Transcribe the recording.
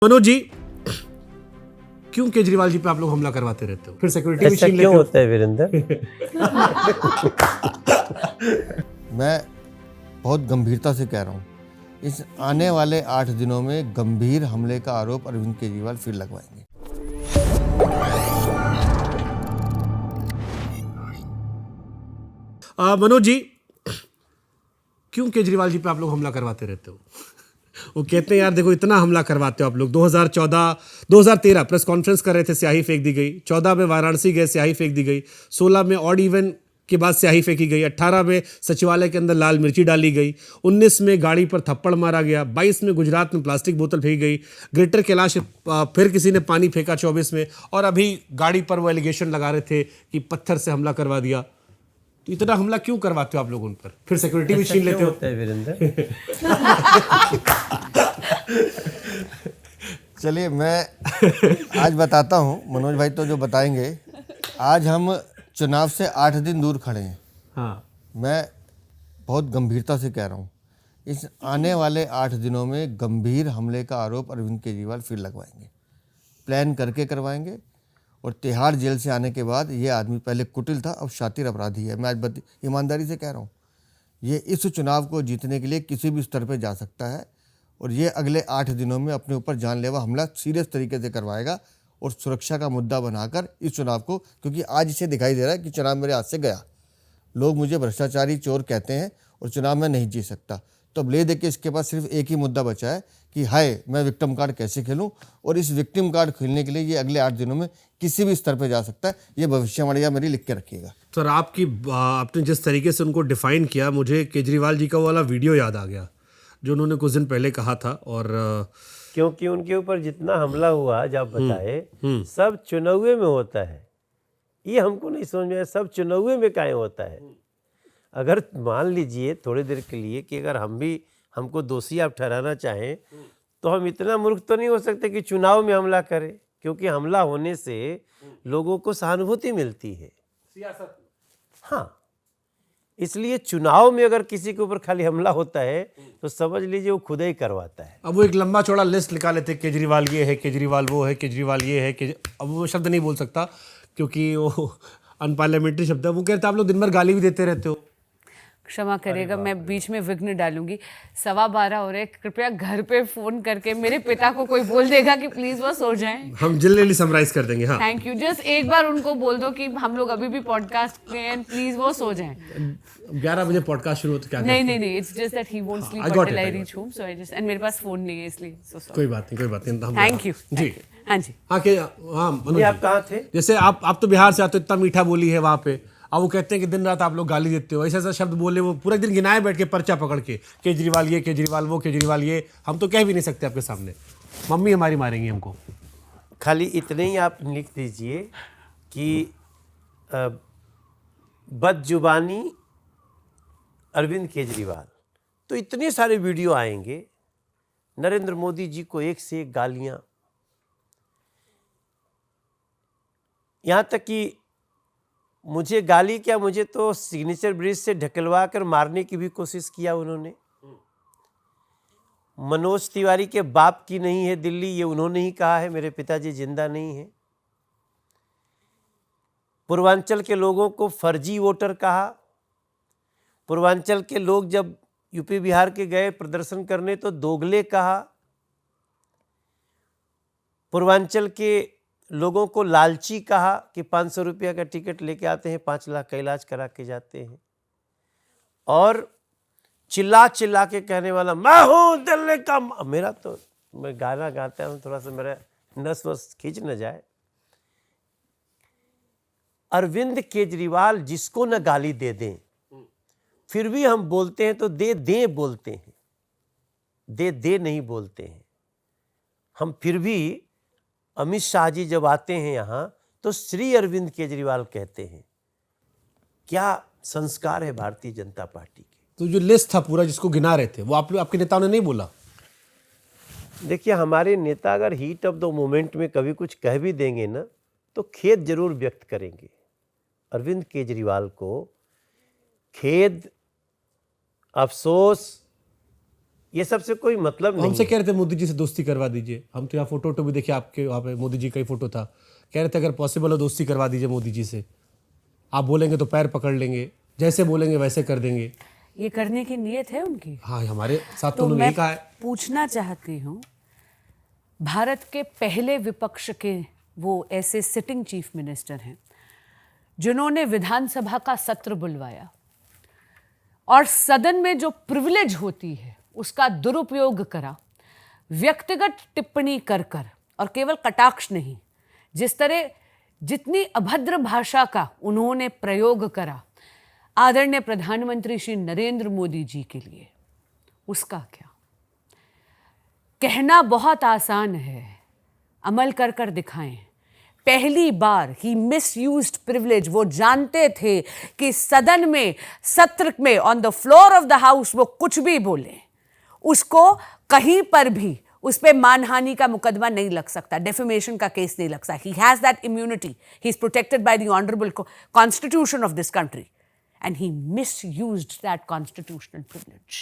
मनोज जी, क्यों केजरीवाल जी पे आप लोग हमला करवाते रहते हो? फिर सिक्योरिटी भी ऐसा छीन लेते क्यों हो? होता है वीरेंद्र? मैं बहुत गंभीरता से कह रहा हूँ, इस आने वाले 8 दिनों में गंभीर हमले का आरोप अरविंद केजरीवाल फिर लगवाएंगे। मनोज जी, क्यों केजरीवाल जी पे आप लोग हमला करवाते रहते हो? वो कहते हैं यार देखो इतना हमला करवाते हो आप लोग। 2014 2013 प्रेस कॉन्फ्रेंस कर रहे थे, स्याही फेंक दी गई। 14 में वाराणसी गए, स्याही फेंक दी गई। 16 में ऑड इवन के बाद स्याही फेंकी गई। 18 में सचिवालय के अंदर लाल मिर्ची डाली गई। 19 में गाड़ी पर थप्पड़ मारा गया। 22 में गुजरात में प्लास्टिक बोतल फेंकी गई। ग्रेटर कैलाश फिर किसी ने पानी फेंका 24 में। और अभी गाड़ी पर वो एलिगेशन लगा रहे थे कि पत्थर से हमला करवा दिया। तो इतना हमला क्यों करवाते हो आप लोग उन पर? फिर सिक्योरिटी भी ऐसा छीन क्यों लेते हो? होता है वीरेंद्र? चलिए मैं आज बताता हूँ, मनोज भाई तो जो बताएंगे। आज हम चुनाव से 8 दिन दूर खड़े हैं। हाँ, मैं बहुत गंभीरता से कह रहा हूँ, इस आने वाले 8 दिनों में गंभीर हमले का आरोप अरविंद केजरीवाल फिर लगवाएंगे। प्लान करके करवाएंगे। और तिहाड़ जेल से आने के बाद ये आदमी पहले कुटिल था, अब शातिर अपराधी है। मैं आज ईमानदारी से कह रहा हूँ, ये इस चुनाव को जीतने के लिए किसी भी स्तर पर जा सकता है। और ये अगले 8 दिनों में अपने ऊपर जानलेवा हमला सीरियस तरीके से करवाएगा और सुरक्षा का मुद्दा बनाकर इस चुनाव को, क्योंकि आज इसे दिखाई दे रहा है कि चुनाव मेरे हाथ से गया। लोग मुझे भ्रष्टाचारी चोर कहते हैं और चुनाव में नहीं जीत सकता। तो अब ले दे के इसके पास सिर्फ एक ही मुद्दा बचा है कि हाय मैं विक्टिम कार्ड कैसे खेलूं। और इस विक्टिम कार्ड खेलने के लिए ये अगले 8 दिनों में किसी भी स्तर पर जा सकता है। ये भविष्यवाणी मेरी लिख के रखिएगा। सर आपने जिस तरीके से उनको डिफाइन किया, मुझे केजरीवाल जी का वो वाला वीडियो याद आ गया जो उन्होंने कुछ दिन पहले कहा था। और क्योंकि उनके ऊपर जितना हमला हुआ, जब आप बताए, सब चुनावे में होता है। ये हमको नहीं समझ में आया, सब चुनावे में काहे होता है। अगर मान लीजिए थोड़ी देर के लिए कि अगर हमको दोषी आप ठहराना चाहें, तो हम इतना मूर्ख तो नहीं हो सकते कि चुनाव में हमला करें। क्योंकि हमला होने से लोगों को सहानुभूति मिलती है। हाँ, इसलिए चुनाव में अगर किसी के ऊपर खाली हमला होता है तो समझ लीजिए वो खुद ही करवाता है। अब वो एक लंबा चौड़ा लिस्ट निकाल लेते, केजरीवाल ये है, केजरीवाल वो है, केजरीवाल ये है। अब वो शब्द नहीं बोल सकता क्योंकि वो अनपार्लियामेंट्री शब्द है। वो कहते हैं आप लोग दिन भर गाली भी देते रहते हो। क्षमा करिएगा, मैं बीच में विघ्न डालूंगी। 12:15 हो रहे, कृपया घर पे फोन करके मेरे पिता को कोई बोल देगा कि प्लीज वो सो जाएं। हम जल्दी समराइज कर देंगे। हाँ, थैंक यू। जस्ट एक बार उनको बोल दो कि हम लोग अभी भी पॉडकास्ट में हैं, प्लीज वो सो जाएं। 11 बजे पॉडकास्ट शुरू हो तो क्या नहीं, it's just that he won't sleep until I reach home, so I just, and मेरे पास फोन नहीं है इसलिए so sorry। कोई बात नहीं। थैंक यू जी। हाँ जी। हाँ मनोज जी, आप कहाँ थे? जैसे आप तो बिहार से आते हो, इतना मीठा बोली है वहाँ पे। अब वो कहते हैं कि दिन रात आप लोग गाली देते हो, ऐसा शब्द बोले, वो पूरा दिन गिनाए बैठ के पर्चा पकड़ के, केजरीवाल ये, केजरीवाल वो, केजरीवाल ये। हम तो कह भी नहीं सकते आपके सामने, मम्मी हमारी मारेंगी हमको। खाली इतने ही आप लिख दीजिए कि बदजुबानी अरविंद केजरीवाल। तो इतने सारे वीडियो आएंगे, नरेंद्र मोदी जी को एक से एक गालियां। यहाँ तक कि मुझे गाली क्या, मुझे तो सिग्नेचर ब्रिज से ढकलवा कर मारने की भी कोशिश किया उन्होंने। मनोज तिवारी के बाप की नहीं है दिल्ली, ये उन्होंने ही कहा है, मेरे पिताजी जिंदा नहीं है। पूर्वांचल के लोगों को फर्जी वोटर कहा। पूर्वांचल के लोग जब यूपी बिहार के गए प्रदर्शन करने तो दोगले कहा। पूर्वांचल के लोगों को लालची कहा कि 500 रुपया का टिकट लेके आते हैं, 5 लाख का इलाज करा के जाते हैं। और चिल्ला चिल्ला के कहने वाला मैं हूं दिल्ली का। मेरा तो, मैं गाना गाता हूं, थोड़ा सा मेरा नस वस खींच न जाए। अरविंद केजरीवाल जिसको न गाली दे दें, फिर भी हम बोलते हैं तो दे बोलते हैं, दे नहीं बोलते हैं हम। फिर भी अमित शाह जी जब आते हैं यहाँ तो श्री अरविंद केजरीवाल कहते हैं। क्या संस्कार है भारतीय जनता पार्टी के। तो जो लिस्ट था पूरा जिसको गिना रहे थे, वो आपके नेताओं ने नहीं बोला? देखिए, हमारे नेता अगर हीट ऑफ द मोमेंट में कभी कुछ कह भी देंगे ना, तो खेद जरूर व्यक्त करेंगे। अरविंद केजरीवाल को खेद, अफसोस ये सबसे कोई मतलब नहीं हमसे कह रहे थे मोदी जी से दोस्ती करवा दीजिए, हम तो यहाँ फोटो भी देखे आपके, वहाँ पे मोदी जी का ही फोटो था, कह रहे थे अगर पॉसिबल हो दोस्ती करवा दीजिए मोदी जी से, आप बोलेंगे तो पैर पकड़ लेंगे, जैसे बोलेंगे वैसे कर देंगे। ये करने की नीयत है उनकी। हाँ, हमारे साथ तो तो उन्होंने मैं यही कहा है। पूछना चाहती हूँ, भारत के पहले विपक्ष के वो ऐसे सिटिंग चीफ मिनिस्टर हैं जिन्होंने विधानसभा का सत्र बुलवाया और सदन में जो प्रिविलेज होती है उसका दुरुपयोग करा, व्यक्तिगत टिप्पणी कर कर, और केवल कटाक्ष नहीं, जिस तरह जितनी अभद्र भाषा का उन्होंने प्रयोग करा आदरणीय प्रधानमंत्री श्री नरेंद्र मोदी जी के लिए, उसका क्या? कहना बहुत आसान है, अमल कर कर दिखाएं। पहली बार ही मिसयूज्ड प्रिविलेज, वो जानते थे कि सदन में, सत्र में, on the floor of the house वो कुछ भी बोले, उसको कहीं पर भी उस पर मानहानि का मुकदमा नहीं लग सकता, डेफेमेशन का केस नहीं लग सकता। He has that immunity, he is protected by the honourable constitution of this country, and he misused that constitutional privilege.